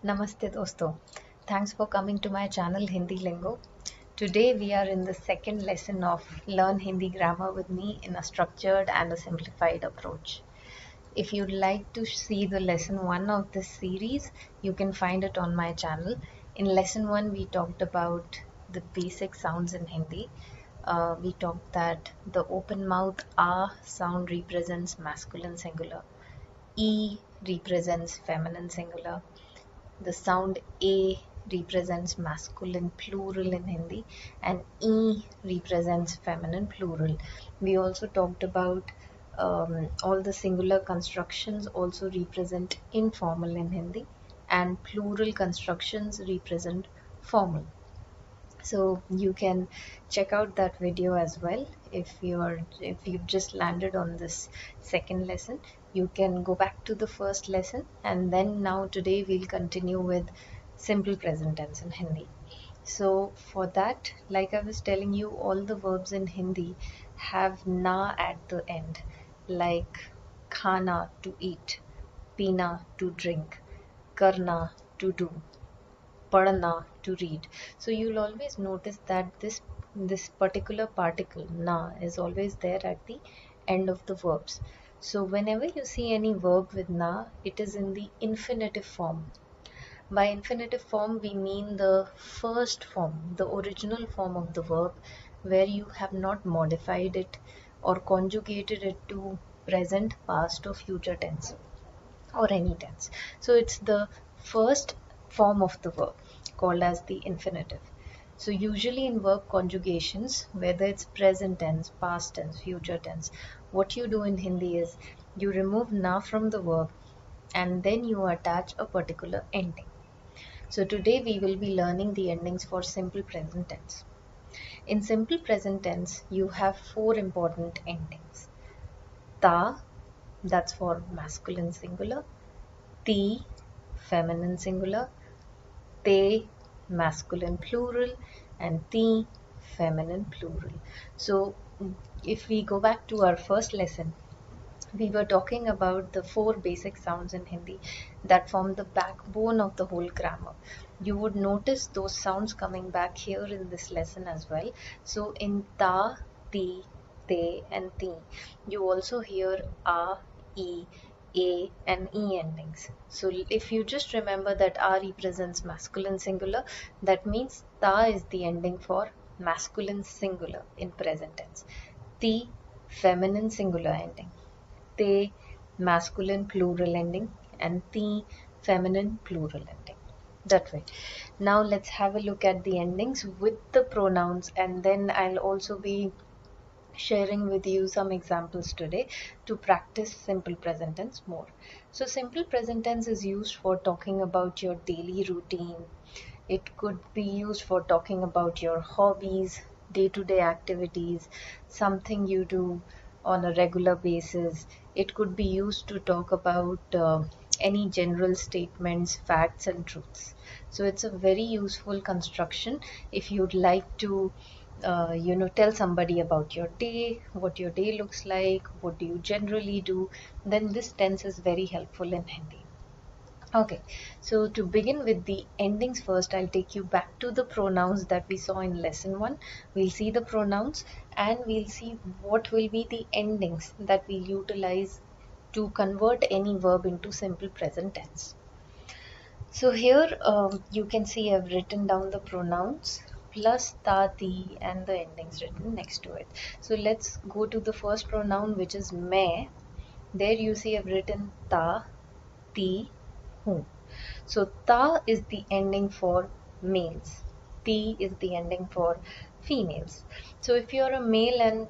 Namaste dosto. Thanks for coming to my channel Hindi Lingo. Today we are in the second lesson of Learn Hindi Grammar with me in a structured and a simplified approach. If you'd like to see the lesson 1 of this series, you can find it on my channel. In lesson 1 we talked about the basic sounds in Hindi. We talked that the open mouth A sound represents masculine singular. E represents feminine singular. The sound A represents masculine plural in Hindi and E represents feminine plural. We also talked about all the singular constructions also represent informal in Hindi and plural constructions represent formal. So you can check out that video as well. If you've just landed on this second lesson, you can go back to the first lesson, and then now today we'll continue with simple present tense in Hindi. So for that, like I was telling you, all the verbs in Hindi have na at the end, like khana to eat, pina to drink, karna to do, padna to read. So you'll always notice that this particular particle na is always there at the end of the verbs. So whenever you see any verb with na, it is in the infinitive form. By infinitive form we mean the first form, the original form of the verb, where you have not modified it or conjugated it to present, past or future tense or any tense. So it's the first form of the verb called as the infinitive. So usually in verb conjugations, whether it's present tense, past tense, future tense, what you do in Hindi is you remove na from the verb and then you attach a particular ending. So today we will be learning the endings for simple present tense. In simple present tense, you have 4 important endings. Ta, that's for masculine singular. Ti, feminine singular. Te, masculine plural. And ti, feminine plural. So if we go back to our first lesson, we were talking about the 4 basic sounds in Hindi that form the backbone of the whole grammar. You would notice those sounds coming back here in this lesson as well. So in ta, ti, te and ti, you also hear a, e, a and e endings. So if you just remember that a represents masculine singular, that means ta is the ending for masculine singular in present tense. Ti, feminine singular ending. Te, masculine plural ending, and ti, feminine plural ending. That way. Now let's have a look at the endings with the pronouns, and then I'll also be sharing with you some examples today to practice simple present tense more. So simple present tense is used for talking about your daily routine. It could be used for talking about your hobbies, day-to-day activities, something you do on a regular basis. It could be used to talk about any general statements, facts and truths. So it's a very useful construction if you'd like to tell somebody about your day, what your day looks like, what do you generally do, then this tense is very helpful in Hindi. Okay, so to begin with the endings first, I'll take you back to the pronouns that we saw in lesson 1. We'll see the pronouns and we'll see what will be the endings that we'll utilize to convert any verb into simple present tense. So here you can see I've written down the pronouns plus ta, ti and the endings written next to it. So let's go to the first pronoun, which is main. There you see I've written ta, ti, hoon. So ta is the ending for males. Ti is the ending for females. So if you're a male and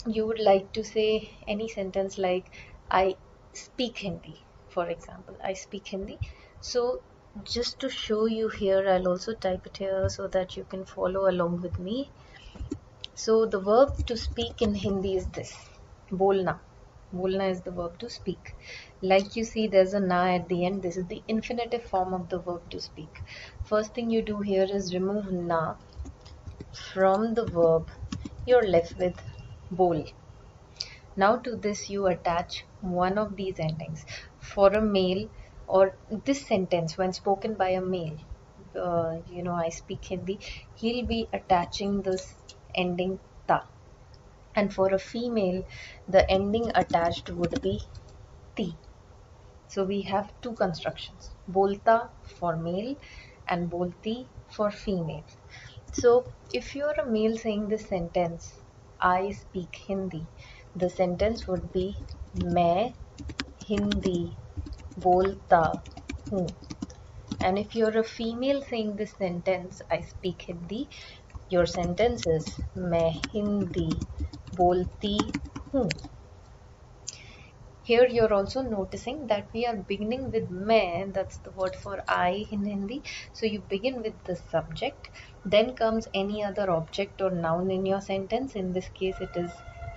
you would like to say any sentence like I speak Hindi, for example, I speak Hindi. So just to show you here, I'll also type it here so that you can follow along with me. So the verb to speak in Hindi is this, bolna. Bolna is the verb to speak. Like you see, there's a na at the end. This is the infinitive form of the verb to speak. First thing you do here is remove na from the verb. You're left with bol. Now to this you attach one of these endings. For a male, or this sentence when spoken by a male, I speak Hindi, he'll be attaching this ending ta. And for a female, the ending attached would be ti. So we have two constructions, bolta for male and bolti for female. So if you're a male saying this sentence, I speak Hindi, the sentence would be मैं हिंदी बोलता हूँ. And if you're a female saying this sentence, I speak Hindi, your sentence is मैं हिंदी बोलती हूँ. Here you're also noticing that we are beginning with मैं, that's the word for I in Hindi. So you begin with the subject, then comes any other object or noun in your sentence. In this case it is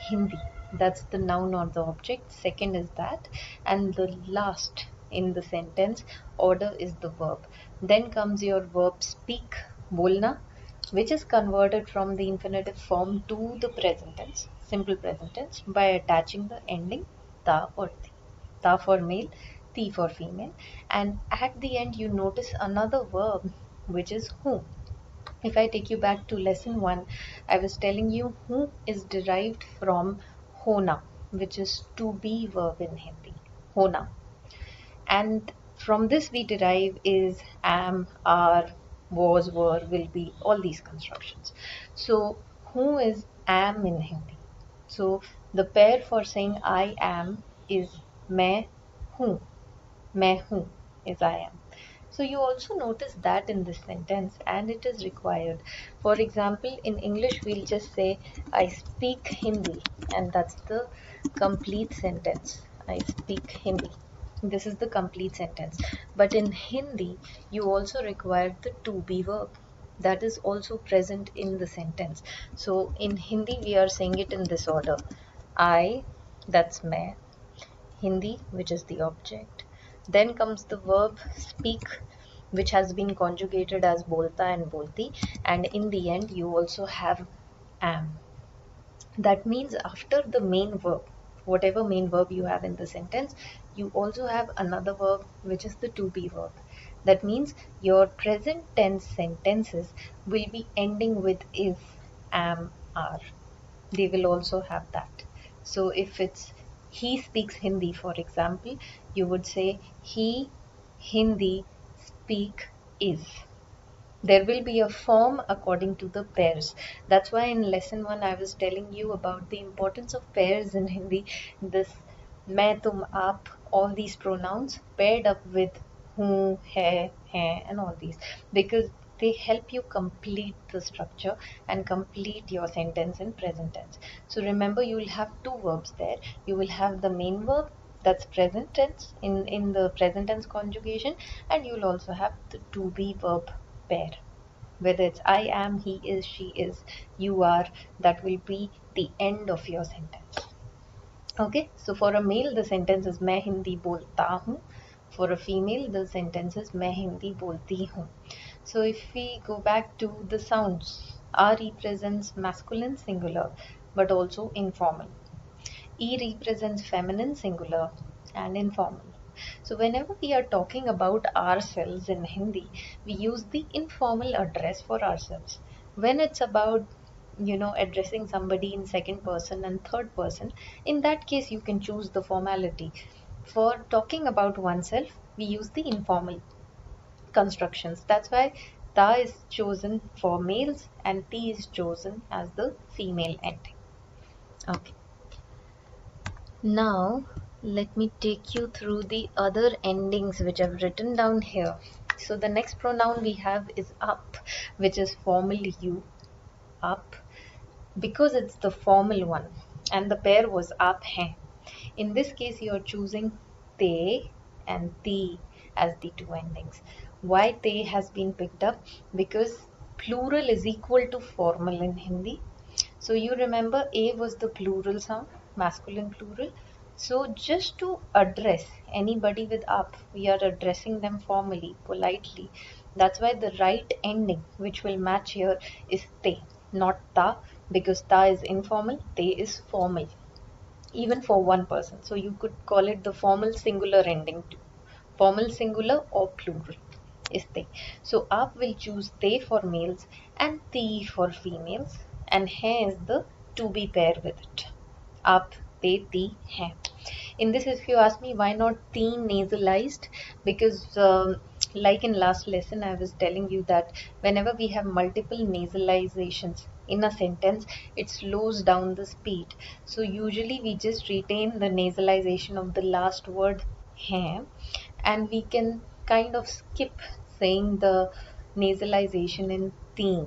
Hindi. That's the noun or the object. Second is that. And the last in the sentence order is the verb. Then comes your verb speak, bolna, which is converted from the infinitive form to the present tense, simple present tense, by attaching the ending ta or ti. Ta for male, ti for female. And at the end you notice another verb which is whom. If I take you back to lesson 1, I was telling you who is derived from hona, which is to be verb in Hindi. Hona. And from this we derive is am, are, was, were, will be, all these constructions. So who is am in Hindi? So the pair for saying I am is मैं हूँ. मैं हूँ is I am. So you also notice that in this sentence, and it is required. For example, in English we'll just say I speak Hindi, and that's the complete sentence. I speak Hindi. This is the complete sentence. But in Hindi, you also require the to be verb. That is also present in the sentence. So in Hindi, we are saying it in this order. I, that's मैं. Hindi, which is the object. Then comes the verb speak, which has been conjugated as bolta and bolti. And in the end, you also have am. That means after the main verb, whatever main verb you have in the sentence, you also have another verb which is the to be verb. That means your present tense sentences will be ending with is, am, are. They will also have that. So if it's he speaks Hindi, for example, you would say he Hindi speak is. There will be a form according to the pairs. That's why in lesson 1 I was telling you about the importance of pairs in Hindi. This मैं, तुम, आप, all these pronouns paired up with हूँ, है, and all these, because they help you complete the structure and complete your sentence in present tense. So remember, you will have two verbs there. You will have the main verb, that's present tense in the present tense conjugation, and you will also have the to be verb pair, whether it's I am, he is, she is, you are. That will be the end of your sentence. Okay, so for a male the sentence is मैं हिंदी बोलता हूँ. For a female the sentence is मैं हिंदी बोलती हूँ. So if we go back to the sounds, R represents masculine singular but also informal. E represents feminine singular and informal. So whenever we are talking about ourselves in Hindi, we use the informal address for ourselves. When it's about addressing somebody in second person and third person, in that case you can choose the formality. For talking about oneself, we use the informal constructions. That's why ta is chosen for males and ti is chosen as the female ending. Okay. Now, let me take you through the other endings which I've written down here. So the next pronoun we have is up, which is formal you, up, because it's the formal one, and the pair was up hain. In this case, you are choosing te and ti as the two endings. Why te has been picked up? Because plural is equal to formal in Hindi. So you remember A was the plural sound, masculine plural. So just to address anybody with up, we are addressing them formally, politely. That's why the right ending which will match here is te, not ta, because ta is informal, te is formal, even for one person. So you could call it the formal singular ending too. formal singular or plural is they. So आप will choose they for males and ती for females, and hai is the to be pair with it. आप, they, ती, hai. In this, if you ask me why not teen nasalized, because like in last lesson I was telling you that whenever we have multiple nasalizations in a sentence, it slows down the speed. So usually we just retain the nasalization of the last word hai, and we can kind of skip saying the nasalization in teen.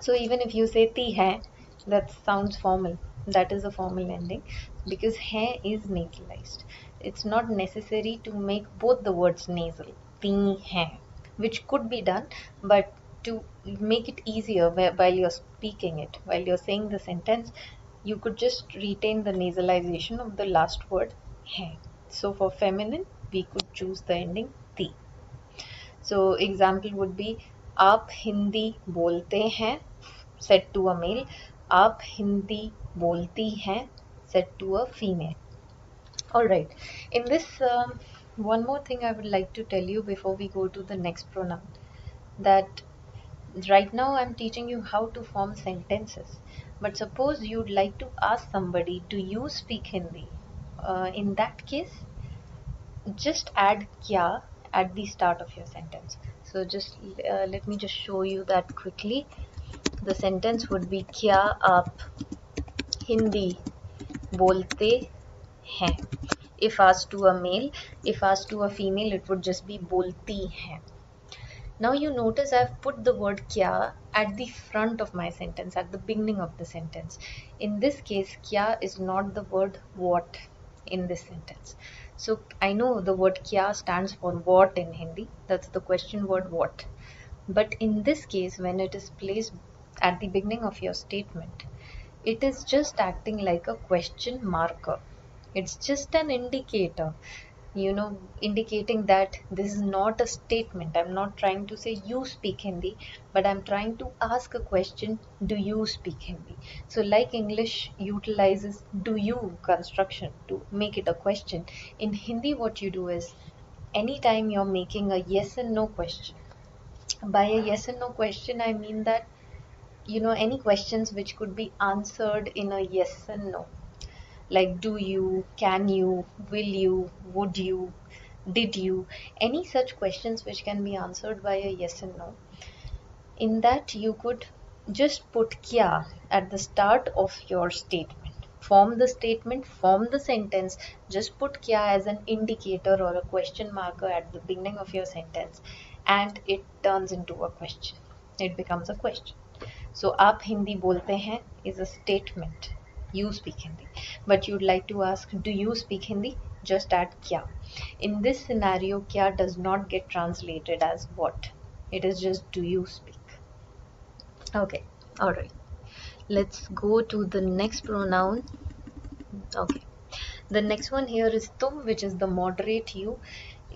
So even if you say ti hai, that sounds formal. That is a formal ending because hai is nasalized. It's not necessary to make both the words nasal. Ti hai, which could be done, but to make it easier while you're speaking it, while you're saying the sentence, you could just retain the nasalization of the last word hai. So for feminine, we could choose the ending ti. So example would be आप हिंदी बोलते हैं said to a male, आप हिंदी बोलती हैं said to a female. Alright, in this one more thing I would like to tell you before we go to the next pronoun, that right now I'm teaching you how to form sentences, but suppose you'd like to ask somebody, do you speak Hindi? In that case, just add kya at the start of your sentence. So just let me just show you that quickly. The sentence would be क्या आप हिंदी बोलते हैं. If asked to a male, if asked to a female, it would just be बोलती हैं. Now you notice I've put the word kya at the front of my sentence, at the beginning of the sentence. In this case, kya is not the word what in this sentence. So I know the word kya stands for what in Hindi. That's the question word what. But in this case, when it is placed at the beginning of your statement, it is just acting like a question marker. It's just an indicator, indicating that this is not a statement. I'm not trying to say you speak Hindi, but I'm trying to ask a question, do you speak Hindi? So like English utilizes do you construction to make it a question, in Hindi what you do is, anytime you're making a yes and no question, by a yes and no question I mean that any questions which could be answered in a yes and no, like do you, can you, will you, would you, did you, any such questions which can be answered by a yes and no. In that you could just put kya at the start of your statement. Form the statement, form the sentence, just put kya as an indicator or a question marker at the beginning of your sentence, and it turns into a question. It becomes a question. So आप हिंदी बोलते हैं is a statement. You speak Hindi. But you'd like to ask, do you speak Hindi? Just add kya. In this scenario, kya does not get translated as what. It is just do you speak. Okay, alright. Let's go to the next pronoun. Okay. The next one here is tum, which is the moderate you,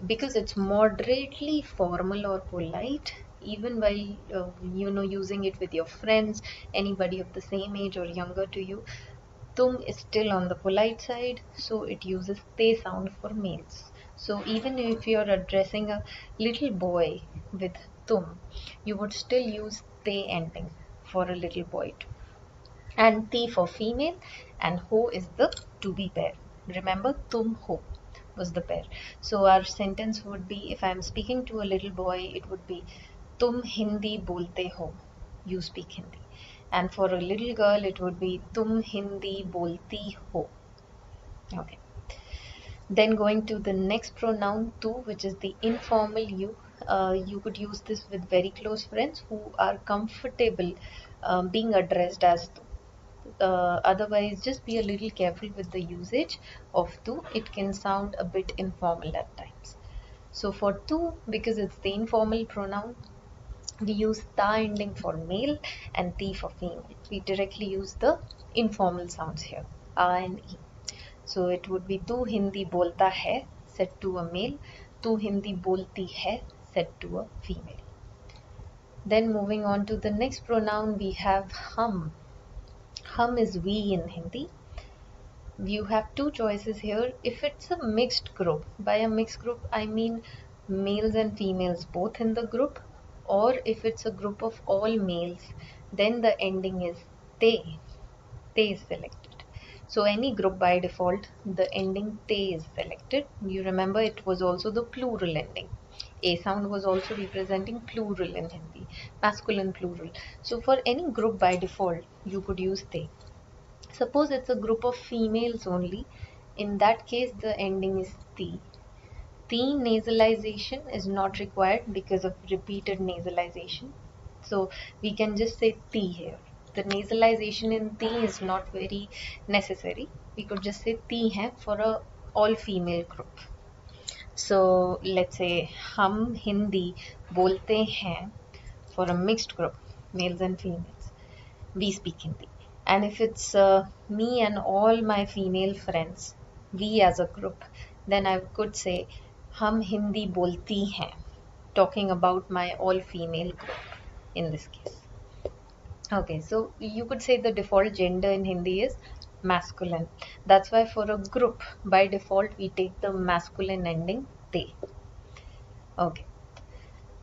because it's moderately formal or polite, even while using it with your friends, anybody of the same age or younger to you. Tum is still on the polite side, so it uses te sound for males. So even if you're addressing a little boy with tum, you would still use te ending for a little boy too. And ti for female, and ho is the to be pair. Remember, tum ho was the pair. So our sentence would be, if I'm speaking to a little boy, it would be tum hindi bolte ho, you speak Hindi. And for a little girl, it would be tum hindi bolti ho. Okay. Then going to the next pronoun tu, which is the informal you. You could use this with very close friends who are comfortable being addressed as tu. Otherwise, just be a little careful with the usage of tu. It can sound a bit informal at times. So for tu, because it's the informal pronoun, we use ta ending for male and ti for female. We directly use the informal sounds here, a and e. So it would be tu hindi bolta hai said to a male, tu hindi bolti hai said to a female. Then moving on to the next pronoun, we have hum. Hum is we in Hindi. You have two choices here. If it's a mixed group, by a mixed group I mean males and females both in the group, or if it's a group of all males, then the ending is te. Te is selected. So any group by default, the ending te is selected. You remember it was also the plural ending. A sound was also representing plural in Hindi, masculine plural. So for any group by default, you could use te. Suppose it's a group of females only. In that case, the ending is ti. Ti nasalization is not required because of repeated nasalization. So we can just say ti here. The nasalization in ti is not very necessary. We could just say ti hai for a all female group. So let's say हम हिंदी बोलते हैं for a mixed group, males and females. We speak Hindi. And if it's me and all my female friends, we as a group, then I could say हम हिंदी बोलती हैं, talking about my all female group in this case. Okay, so you could say the default gender in Hindi is masculine. That's why for a group, by default, we take the masculine ending they. Okay.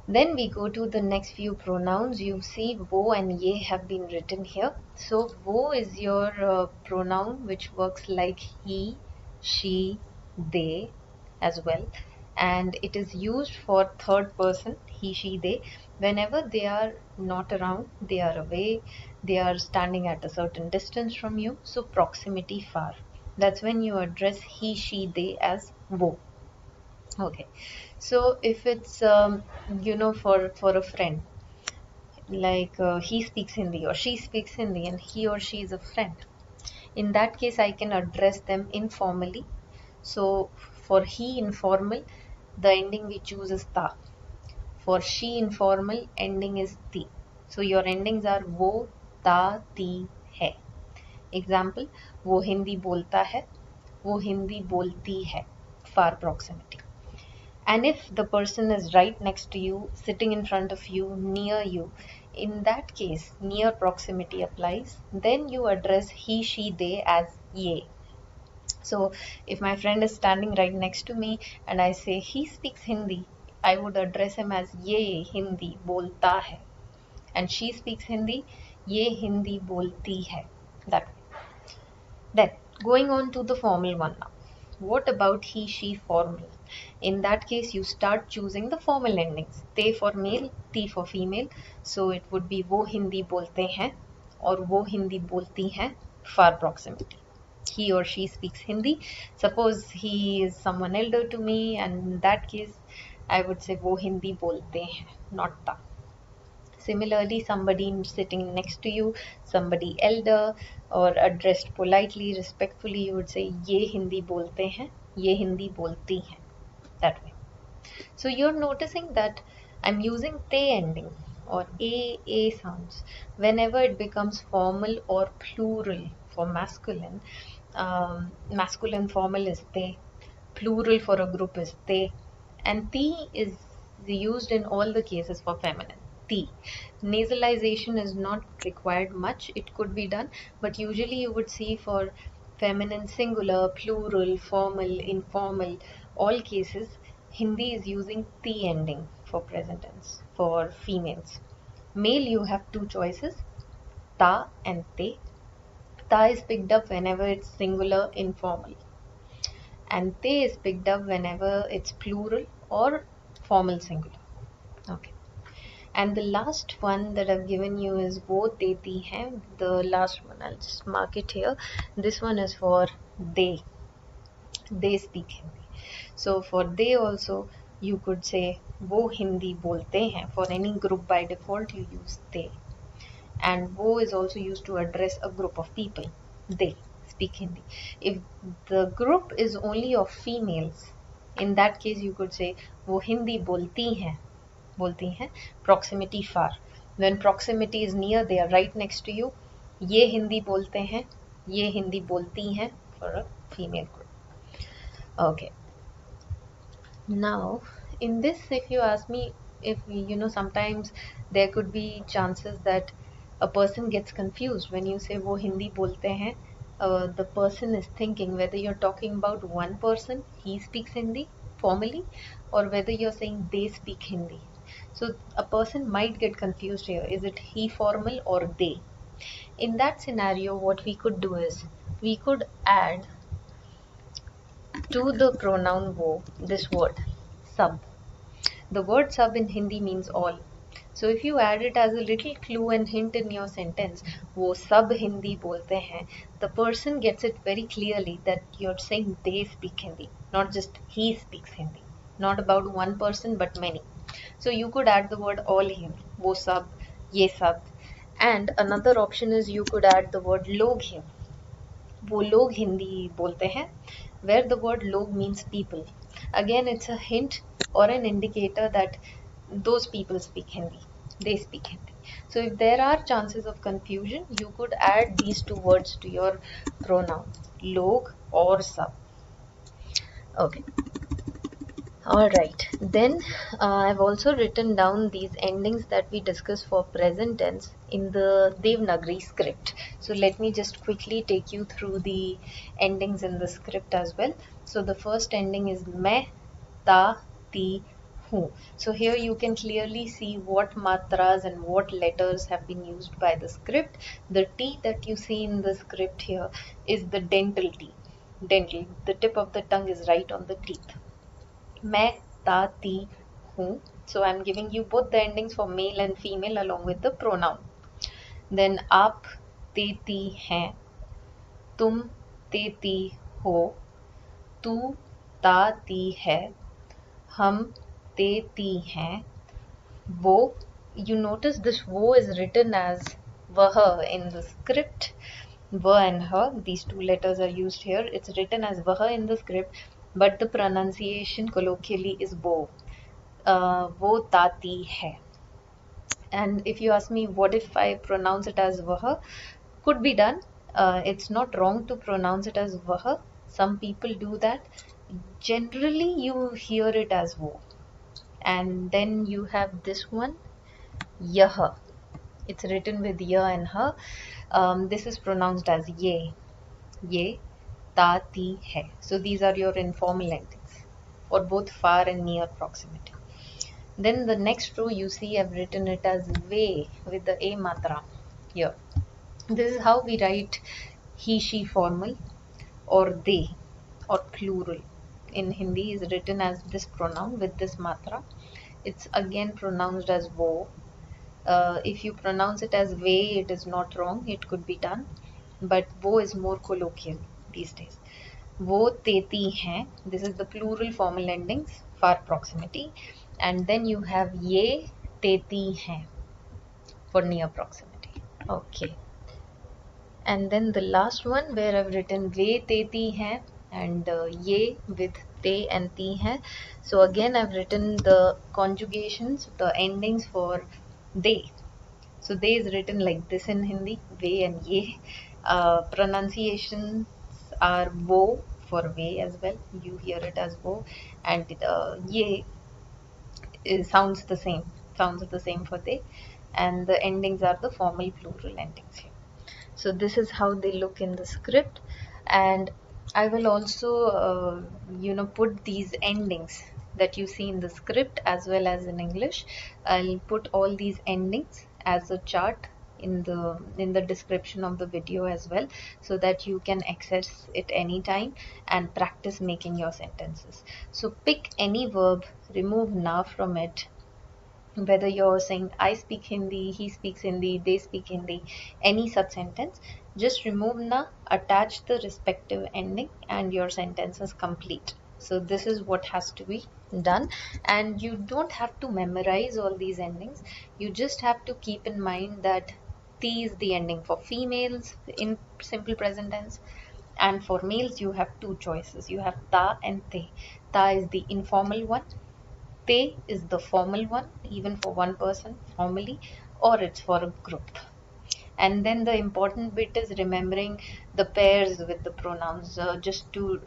Then we go to the next few pronouns. You see wo and ye have been written here. So wo is your pronoun which works like he, she, they as well. And it is used for third person, he, she, they. Whenever they are not around, they are away, they are standing at a certain distance from you. So proximity far. That's when you address he, she, they as wo. Okay, so if it's for a friend, like he speaks Hindi or she speaks Hindi and he or she is a friend, in that case I can address them informally. So for he informal, the ending we choose is ta. For she informal, ending is ti. So your endings are wo, ta, ti, hai. Example, वो हिंदी बोलता है, वो हिंदी बोलती है, far proximity. And if the person is right next to you, sitting in front of you, near you, in that case, near proximity applies. Then you address he, she, they as ye. So if my friend is standing right next to me and I say he speaks Hindi, I would address him as ye Hindi bolta hai. And she speaks Hindi, ye Hindi bolti hai. That way. Then going on to the formal one now. What about he, she formal? In that case, you start choosing the formal endings. Te for male, ti for female. So it would be wo Hindi bolte hain or wo Hindi bolti hain, far proximity. He or she speaks Hindi. Suppose he is someone elder to me, and in that case, I would say wo Hindi bolte hain, not ta. Similarly, somebody sitting next to you, somebody elder or addressed politely, respectfully, you would say ye Hindi bolte hain, ye Hindi bolti hain. That way. So you're noticing that I'm using te ending or a sounds whenever it becomes formal or plural. For masculine, masculine formal is te, plural for a group is te, and ti is used in all the cases for feminine. Ti. Nasalization is not required much, it could be done, but usually you would see for feminine singular, plural, formal, informal, all cases, Hindi is using ti ending for present tense for females. Male, you have two choices, ta and te. Ta is picked up whenever it's singular, informal, and te is picked up whenever it's plural or formal singular. Okay. And the last one that I've given you is wo deti hai. The last one, I'll just mark it here. This one is for they. They speak Hindi. So for they also, you could say wo Hindi bolte hain. For any group by default, you use they. And wo is also used to address a group of people. They speak Hindi. If the group is only of females, in that case you could say wo Hindi bolti hain. Proximity far. When proximity is near, they are right next to you. ये हिंदी बोलते हैं, ये हिंदी बोलती हैं for a female group. Okay. Now, in this, if you ask me, if sometimes there could be chances that a person gets confused when you say वो हिंदी बोलते हैं, the person is thinking whether you're talking about one person, he speaks Hindi formally, or whether you're saying they speak Hindi. So a person might get confused here. Is it he formal or they? In that scenario, what we could do is we could add to the pronoun wo this word sab. The word sub in Hindi means all. So if you add it as a little clue and hint in your sentence, वो सब हिंदी बोलते हैं, the person gets it very clearly that you're saying they speak Hindi, not just he speaks Hindi. Not about one person but many. So you could add the word all here, वो सब, ये सब. And another option is you could add the word लोग here. वो लोग हिंदी बोलते हैं, where the word log means people. Again, it's a hint or an indicator that those people speak Hindi. They speak Hindi. So if there are chances of confusion, you could add these two words to your pronoun, log or sab. Okay. Alright, then I've also written down these endings that we discussed for present tense in the Devanagari script. So let me just quickly take you through the endings in the script as well. So the first ending is मैं, ता, ती, हूँ. So here you can clearly see what matras and what letters have been used by the script. The T that you see in the script here is the dental T. Dental, the tip of the tongue is right on the teeth. मैं ता ती हूँ. So I'm giving you both the endings for male and female along with the pronoun. Then आप ते ती हैं, तुम ते ती हो, तू ता ती है, हम ते ती हैं, वो. You notice this wo is written as वह in the script. V and her, these two letters are used here. It's written as वह in the script, but the pronunciation colloquially is वो. वो ताती है. And if you ask me what if I pronounce it as वह, could be done. It's not wrong to pronounce it as वह. Some people do that. Generally you hear it as वो. And then you have this one, यह. It's written with ya and her. This is pronounced as ye. Ye, ta, ti, hai. So these are your informal endings for both far and near proximity. Then the next row you see I've written it as ve with the a matra here. This is how we write he, she formal or they or plural. In Hindi is written as this pronoun with this matra. It's again pronounced as wo. If you pronounce it as ve, it is not wrong, it could be done, but wo is more colloquial these days. वो तेती हैं, this is the plural formal endings, far proximity, and then you have ये तेती हैं for near proximity. Okay, and then the last one where I've written वे तेती हैं and ये with te and ti हैं. So again I've written the conjugations, the endings for they. So they is written like this in Hindi, ve and ye. Pronunciations are wo for ve as well. You hear it as wo, and ye sounds the same. Sounds the same for they, and the endings are the formal plural endings here. So this is how they look in the script, and I will also put these endings that you see in the script as well as in English. I'll put all these endings as a chart in the description of the video as well, so that you can access it anytime and practice making your sentences. So pick any verb, remove na from it. Whether you're saying I speak Hindi, he speaks Hindi, they speak Hindi, any such sentence, just remove na, attach the respective ending, and your sentence is complete. So this is what has to be done, and you don't have to memorize all these endings. You just have to keep in mind that T is the ending for females in simple present tense, and for males you have two choices. You have ta and te. Ta is the informal one, te is the formal one, even for one person formally, or it's for a group. And then the important bit is remembering the pairs with the pronouns. Just to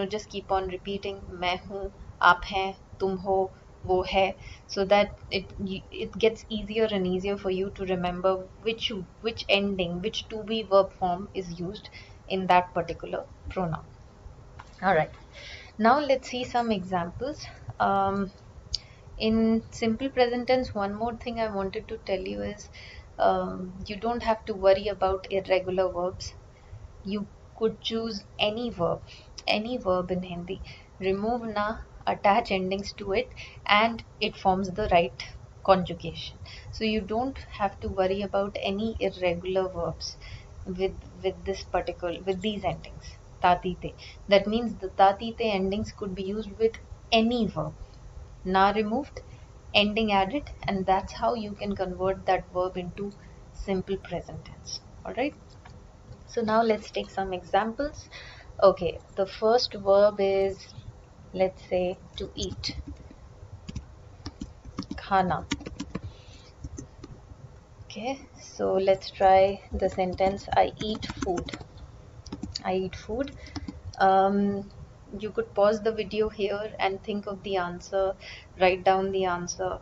just keep on repeating मैं हूँ, आप हैं, तुम हो, वो है, so that it gets easier and easier for you to remember which ending, which to be verb form is used in that particular pronoun. Alright, now let's see some examples. In simple present tense, one more thing I wanted to tell you is you don't have to worry about irregular verbs. You could choose any verb in Hindi, remove na, attach endings to it, and it forms the right conjugation. So you don't have to worry about any irregular verbs with with these endings. Tatite. That means the tatite endings could be used with any verb. Na removed, ending added, and that's how you can convert that verb into simple present tense. Alright. So now let's take some examples. Okay, the first verb is, let's say, to eat. Khana. Okay, so let's try the sentence, I eat food. I eat food. You could pause the video here and think of the answer, write down the answer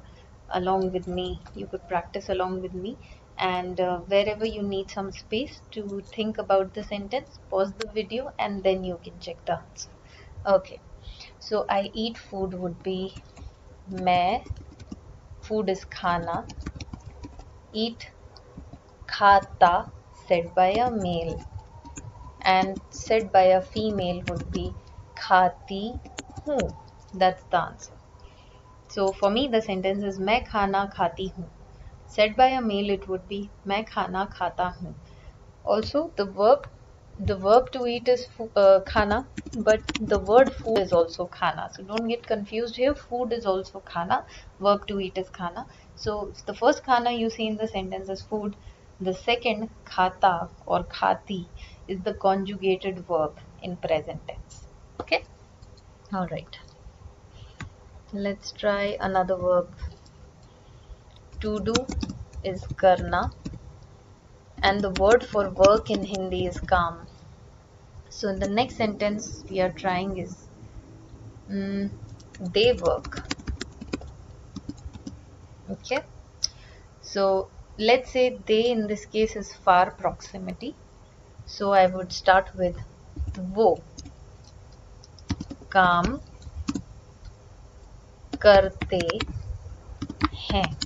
along with me. You could practice along with me, and wherever you need some space to think about the sentence, pause the video and then you can check the answer. Okay, so I eat food would be मैं, food is khana, eat khata, said by a male, and said by a female would be khati hu. That's the answer. So for me the sentence is मैं खाना खाती हूँ. Said by a male it would be मैं खाना खाता हूँ. Also the verb to eat is khana, but the word food is also khana. So don't get confused here. Food is also khana. Verb to eat is khana. So the first khana you see in the sentence is food. The second khata or khati is the conjugated verb in present tense. Okay. All right. Let's try another verb. To do is karna, and the word for work in Hindi is काम. So in the next sentence we are trying is they work. Okay, so let's say they in this case is far proximity, so I would start with वो काम करते हैं.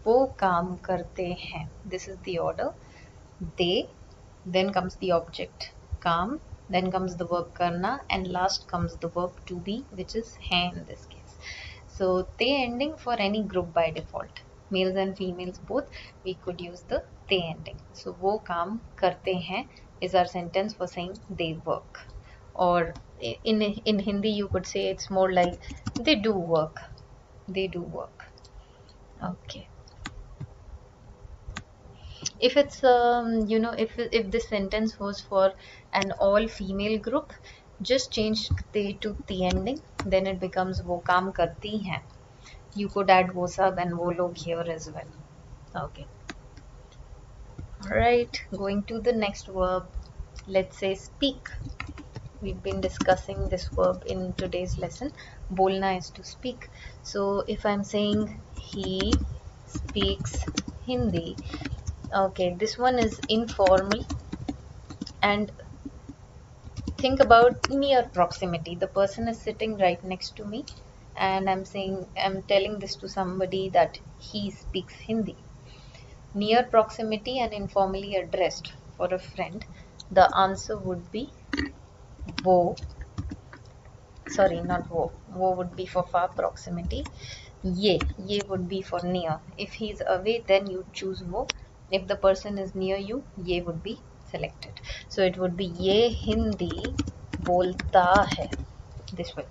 वो काम करते हैं. This is the order. They, then comes the object काम, then comes the verb karna, and last comes the verb to be, which is hain in this case. So they ending for any group by default, males and females both, we could use the they ending. So वो काम करते हैं is our sentence for saying they work, or in Hindi you could say it's more like they do work. They do work. Okay. If it's if this sentence was for an all female group, just change they to the ending, then it becomes वो काम करती हैं. You could add वो सब and वो लोग here as well. Okay. Alright, going to the next verb. Let's say speak. We've been discussing this verb in today's lesson. Bolna is to speak. So if I'm saying he speaks Hindi, okay, this one is informal, and think about near proximity. The person is sitting right next to me and I'm telling this to somebody that he speaks Hindi. Near proximity and informally addressed for a friend, the answer would be wo. Sorry, not wo. Wo would be for far proximity. Ye would be for near. If he is away, then you choose wo. If the person is near you, ye would be selected. So it would be ye Hindi bolta hai. This way.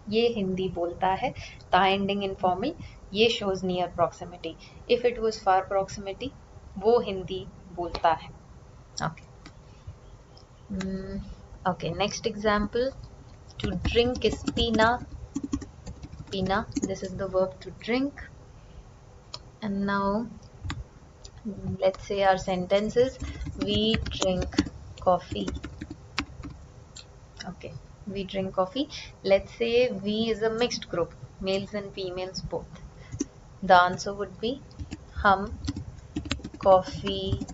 Ye Hindi bolta hai. Ta ending informal. Ye shows near proximity. If it was far proximity, wo Hindi bolta hai. Okay. Okay, next example. To drink is pina. Pina, this is the verb to drink. And now let's say our sentence is we drink coffee. Okay, we drink coffee. Let's say we is a mixed group, males and females both. The answer would be हम coffee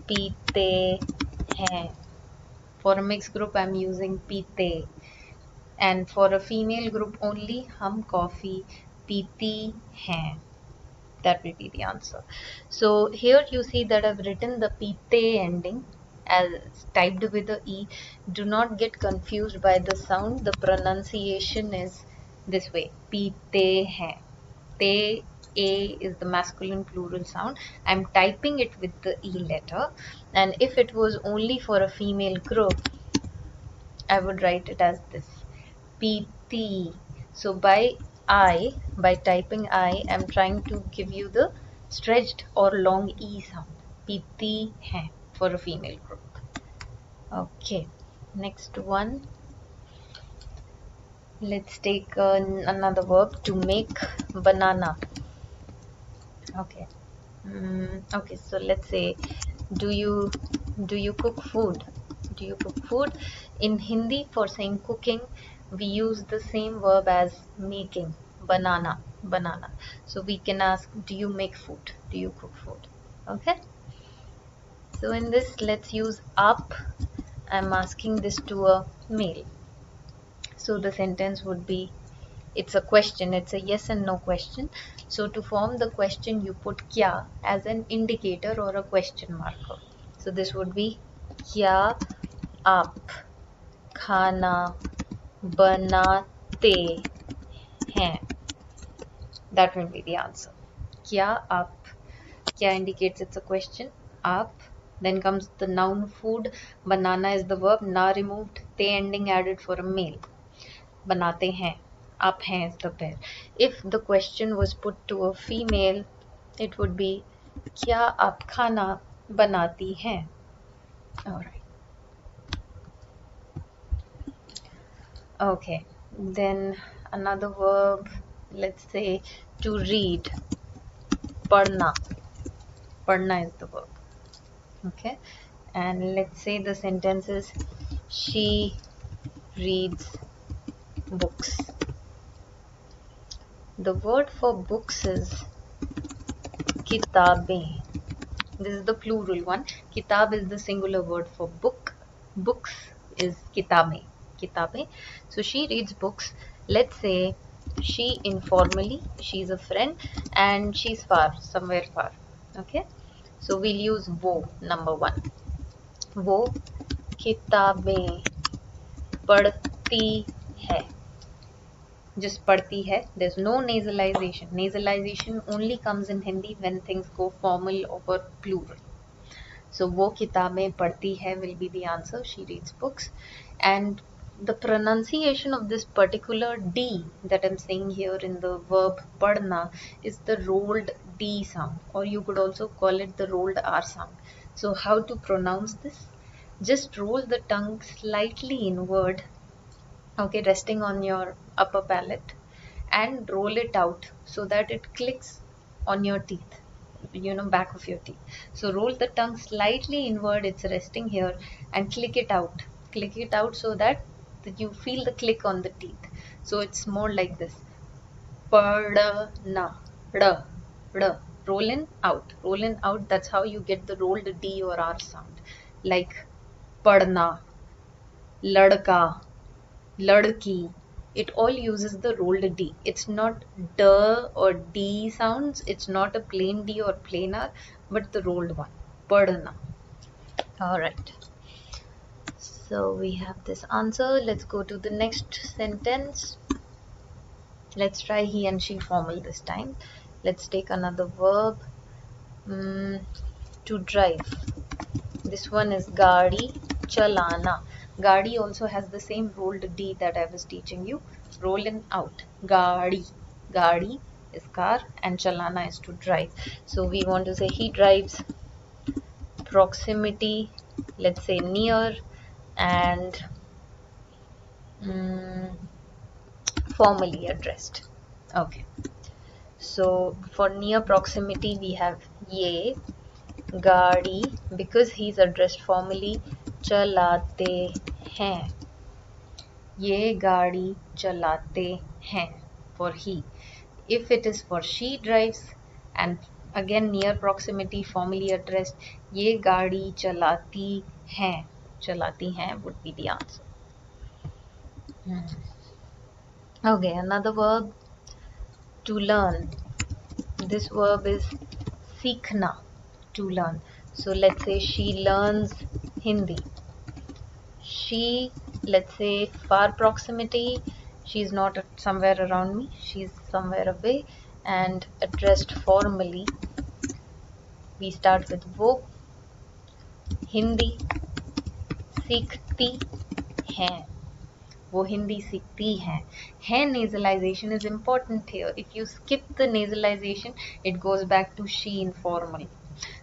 पीते हैं. For a mixed group I'm using पीते, and for a female group only हम coffee पीती हैं. That will be the answer. So here you see that I've written the pite ending as typed with the e. Do not get confused by the sound. The pronunciation is this way: pite hain. Te a is the masculine plural sound. I'm typing it with the e letter, and if it was only for a female group, I would write it as this: pt. So by typing I'm trying to give you the stretched or long e sound. Piti hai for a female group. Okay, next one. Let's take another verb, to make banana. Okay. Okay, so let's say, do you cook food? Do you cook food? In Hindi, for saying cooking, we use the same verb as making, banana. So we can ask, do you make food? Do you cook food? Okay. So in this, let's use up. I'm asking this to a male. So the sentence would be, it's a question, it's a yes and no question. So to form the question, you put kya as an indicator or a question marker. So this would be, kya aap khana banate hain? That will be the answer. Kya aap, kya indicates it's a question, aap, then comes the noun food, banana is the verb, na removed, te ending added for a male. Banate hain, आप हैं is the pair. If the question was put to a female, it would be, क्या आप खाना बनाती हैं? Alright. Okay. Then another verb, let's say to read. पढ़ना. पढ़ना is the verb. Okay. And let's say the sentence is, she reads books. The word for books is kitabein. This is the plural one. Kitab is the singular word for book. Books is kitabein. So she reads books. Let's say she informally, she's a friend and she's far, somewhere far. Okay. So we'll use wo, number one. वो किताबें पढ़ती है. Just पढ़ती है. There's no nasalization. Nasalization only comes in Hindi when things go formal or plural. So वो किताबें पढ़ती है will be the answer. She reads books. And the pronunciation of this particular D that I'm saying here in the verb पढ़ना is the rolled D sound, or you could also call it the rolled R sound. So how to pronounce this? Just roll the tongue slightly inward, okay, resting on your upper palate, and roll it out so that it clicks on your teeth, back of your teeth. So roll the tongue slightly inward, it's resting here, and click it out so that you feel the click on the teeth. So it's more like this: padna, roll in out. That's how you get the rolled D or R sound, like padna, ladka, ladki. It all uses the rolled D. It's not D or D sounds. It's not a plain D or plain R, but the rolled one. Padna. Alright. So we have this answer. Let's go to the next sentence. Let's try he and she formal this time. Let's take another verb. To drive. This one is gaadi chalana. Gaadi also has the same rolled D that I was teaching you. Roll in out. Gaadi. Gaadi is car and chalana is to drive. So we want to say he drives. Proximity, let's say near, and formally addressed. Okay. So for near proximity we have ye gaadi, because he's addressed formally, chalate hain. ये गाड़ी चलाते हैं for he. If it is for she drives, and again near proximity formally addressed, ये गाड़ी चलाती हैं. चलाती हैं would be the answer. Okay, another verb, to learn. This verb is सीखना, to learn. So let's say she learns Hindi. She, let's say far proximity, she's not somewhere around me, she's somewhere away, and addressed formally. We start with वो, हिंदी सीखती हैं, वो हिंदी सीखती हैं. है nasalization is important here. If you skip the nasalization, it goes back to she informal.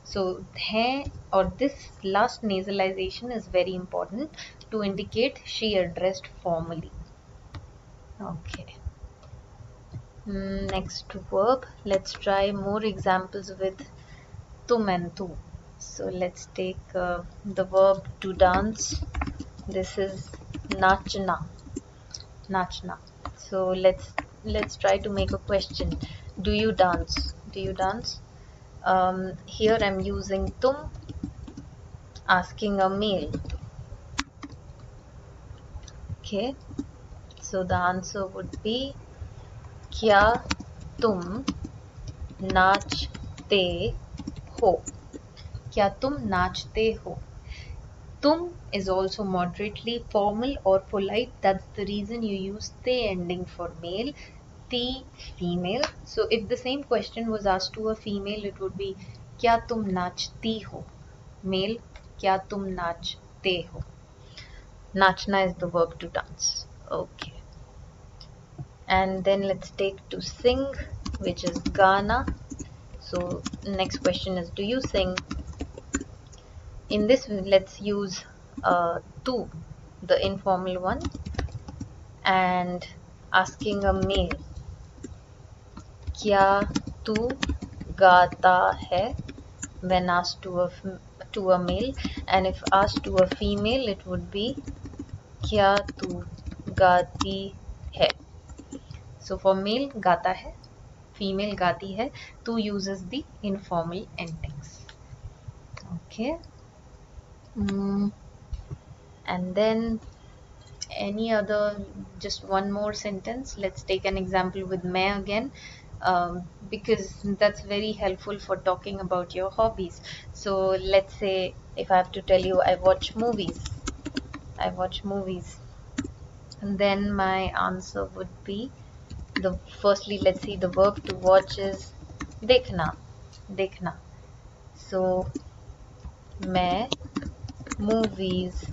So है or this last nasalization is very important to indicate she addressed formally. Okay. Next verb. Let's try more examples with tum and tu. So let's take the verb to dance. This is nachna. Nachna. So let's try to make a question. Do you dance? Do you dance? Here I'm using tum, asking a male. Okay. So the answer would be क्या तुम नाचते हो? क्या तुम नाचते हो? Tum is also moderately formal or polite. That's the reason you use te ending for male, ti female. So if the same question was asked to a female, it would be क्या तुम नाचती हो? Male, क्या तुम नाचते हो? Nachna is the verb to dance. Okay. And then let's take to sing, which is gana. So next question is, do you sing? In this, let's use tu, the informal one, and asking a male, क्या तू गाता है? When asked to a male, and if asked to a female, it would be क्या तू गाती है? So for male, गाता है, female गाती है, tu uses the informal endings. Okay. And then any other, just one more sentence. Let's take an example with मैं again, because that's very helpful for talking about your hobbies. So let's say if I have to tell you I watch movies, and then my answer would be firstly let's see, the verb to watch is देखना. So मैं movies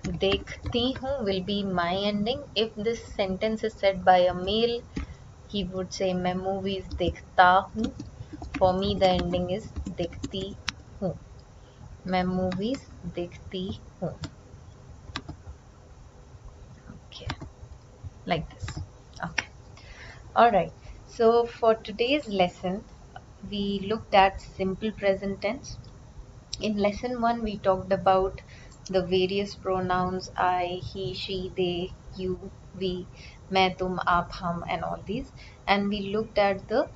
देखती हूँ will be my ending. If this sentence is said by a male, he would say मैं movies देखता हूँ. For me the ending is देखती हूँ. मैं movies देखती हूँ. Okay, like this. Okay. Alright, so for today's lesson we looked at simple present tense. In lesson 1 we talked about the various pronouns I, he, she, they, you, we, मैं, तुम, आप, हम, and all these, and we looked at the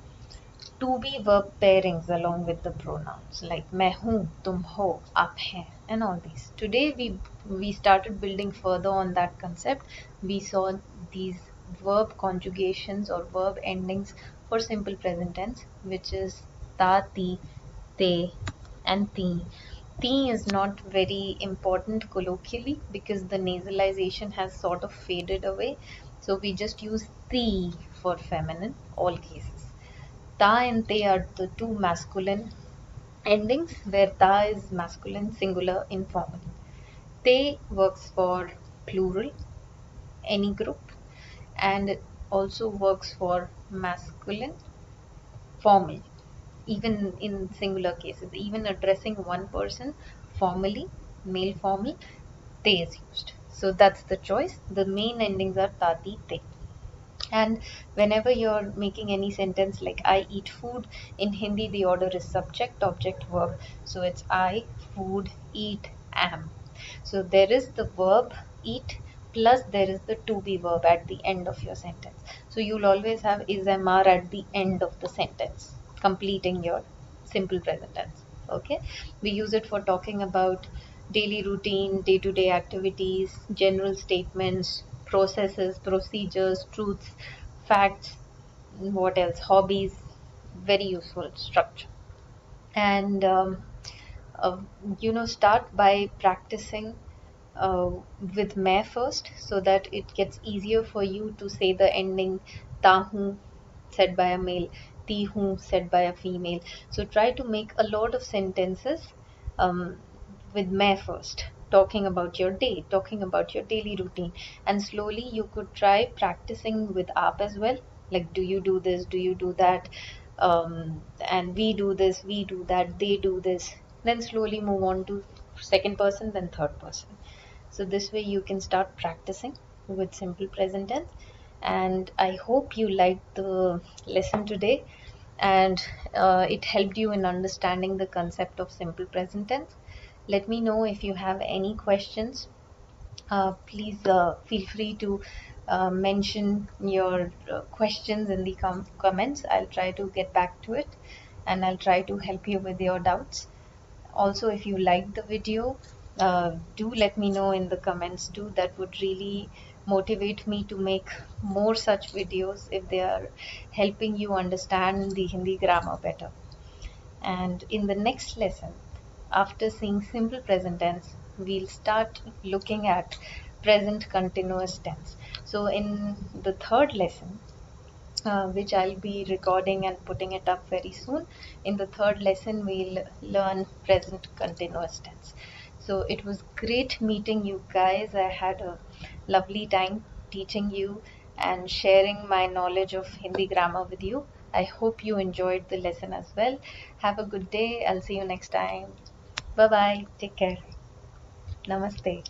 to be verb pairings along with the pronouns like मैं हूँ, तुम हो, आप हैं, and all these. Today we started building further on that concept. We saw these verb conjugations or verb endings for simple present tense, which is ta, ti, te, and ti. Ti is not very important colloquially because the nasalization has sort of faded away. So we just use ti for feminine, all cases. Ta and te are the two masculine endings, where ta is masculine, singular, informal. Te works for plural, any group, and it also works for masculine, formal, even in singular cases, even addressing one person formally, male formal, te is used. So that's the choice. The main endings are tati, te. And whenever you're making any sentence like I eat food, in Hindi the order is subject, object, verb. So it's I, food, eat, am. So there is the verb eat plus there is the to be verb at the end of your sentence. So you'll always have is, am, are at the end of the sentence, completing your simple present tense. Okay, we use it for talking about daily routine, day-to-day activities, general statements, processes, procedures, truths, facts, what else, hobbies. Very useful structure. And uh, start by practicing uh, with मैं first, so that it gets easier for you to say the ending ta hoon said by a male, ti hoon said by a female. So try to make a lot of sentences um, with मैं first, talking about your day, talking about your daily routine, and slowly you could try practicing with aap as well. Like, do you do this? Do you do that? And we do this, we do that, they do this. Then slowly move on to second person, then third person. So this way you can start practicing with simple present tense. And I hope you liked the lesson today, and it helped you in understanding the concept of simple present tense. Let me know if you have any questions. Please feel free to mention your questions in the comments. I'll try to get back to it, and I'll try to help you with your doubts. Also, if you liked the video, do let me know in the comments too. That would really motivate me to make more such videos if they are helping you understand the Hindi grammar better. And in the next lesson, after seeing simple present tense, we'll start looking at present continuous tense. So in the third lesson, which I'll be recording and putting it up very soon. In the third lesson, we'll learn present continuous tense. So it was great meeting you guys. I had a lovely time teaching you and sharing my knowledge of Hindi grammar with you. I hope you enjoyed the lesson as well. Have a good day. I'll see you next time. Bye bye. Take care. Namaste.